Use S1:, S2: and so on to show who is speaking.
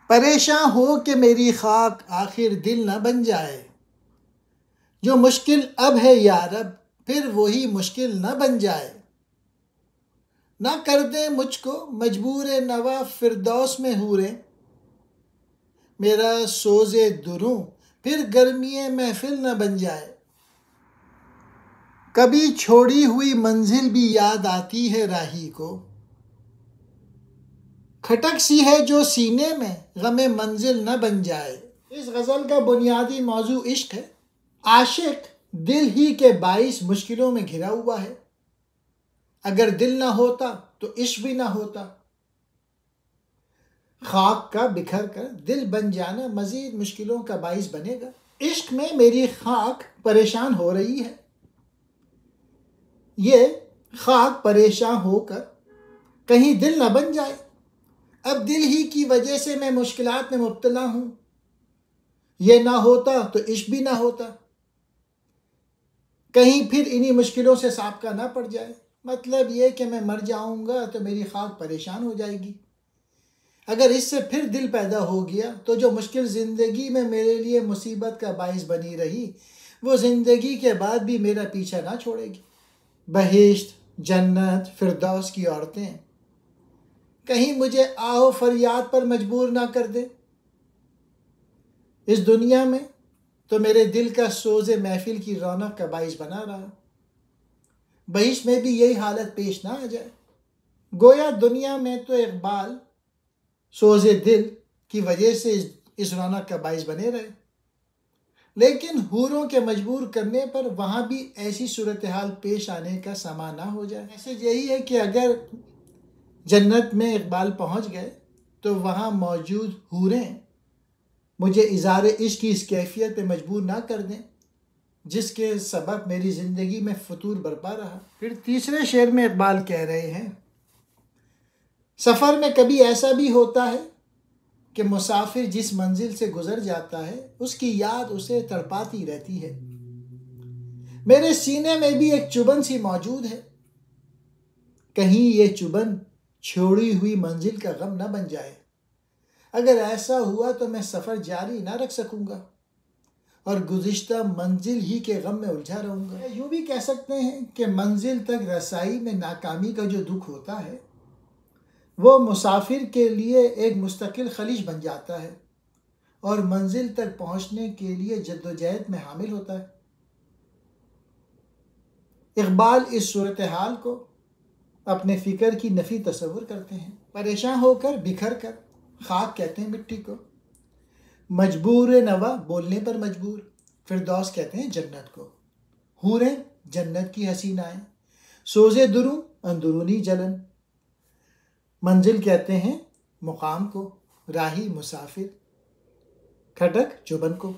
S1: परेशान हो कि मेरी खाक आखिर दिल न बन जाए। जो मुश्किल अब है यारब फिर वही मुश्किल न बन जाए। ना कर दे मुझको मजबूर नवा फिरदौस में हूरे। मेरा सोज़े दुरूं फिर गर्मी महफिल न बन जाए। कभी छोड़ी हुई मंजिल भी याद आती है राही को। खटक सी है जो सीने में गमे मंजिल न बन जाए। इस गज़ल का बुनियादी मौजू इश्क है। आशिक दिल ही के बाइस मुश्किलों में घिरा हुआ है। अगर दिल ना होता तो इश्क भी ना होता। खाक का बिखर कर दिल बन जाना मजीद मुश्किलों का बाइस बनेगा। इश्क में मेरी खाक परेशान हो रही है। ये खाक परेशान होकर कहीं दिल ना बन जाए। अब दिल ही की वजह से मैं मुश्किलात में मुब्तला हूं। ये ना होता तो इश्क भी ना होता। कहीं फिर इन्हीं मुश्किलों से साबका ना पड़ जाए। मतलब ये कि मैं मर जाऊंगा तो मेरी खाक परेशान हो जाएगी। अगर इससे फिर दिल पैदा हो गया तो जो मुश्किल ज़िंदगी में मेरे लिए मुसीबत का बाइस बनी रही वो ज़िंदगी के बाद भी मेरा पीछा ना छोड़ेगी। बहिश्त, जन्नत, फिरदौस की औरतें कहीं मुझे आओ फरियाद पर मजबूर ना कर दे। इस दुनिया में तो मेरे दिल का सोज़े महफिल की रौनक का बाइस बना रहा। बहिश्त में भी यही हालत पेश ना आ जाए। गोया दुनिया में तो इकबाल सोज़े दिल की वजह से इस रौनक का बाइस बने रहे, लेकिन हूरों के मजबूर करने पर वहाँ भी ऐसी सूरत हाल पेश आने का समा ना हो जाए। मैसेज यही है कि अगर जन्नत में इकबाल पहुँच गए तो वहाँ मौजूद हूरें मुझे इज़हार इश्क की इस कैफियत पे मजबूर ना कर दें जिसके सबब मेरी ज़िंदगी में फतूर बरपा रहा। फिर तीसरे शेर में इकबाल कह रहे हैं, सफ़र में कभी ऐसा भी होता है कि मुसाफिर जिस मंजिल से गुजर जाता है उसकी याद उसे तड़पाती रहती है। मेरे सीने में भी एक चुभन सी मौजूद है। कहीं ये चुभन छोड़ी हुई मंजिल का गम न बन जाए। अगर ऐसा हुआ तो मैं सफ़र जारी ना रख सकूंगा और गुज़िश्ता मंजिल ही के गम में उलझा रहूंगा। यूँ भी कह सकते हैं कि मंजिल तक रसाई में नाकामी का जो दुख होता है वो मुसाफिर के लिए एक मुस्तकिल खलिश बन जाता है और मंजिल तक पहुंचने के लिए जद्दोजहद में हामिल होता है। इकबाल इस सूरत हाल को अपने फ़िक्र की नफ़ी तस्वुर करते हैं। परेशान होकर बिखर कर खाक कहते हैं मिट्टी को। मजबूर नवा बोलने पर मजबूर फिरदौस कहते हैं जन्नत को। हूरें जन्नत की हसीनाएं, सोज़े दुरूं अंदरूनी जलन। मंजिल कहते हैं मुकाम को, राही मुसाफिर, खटक चुभन को।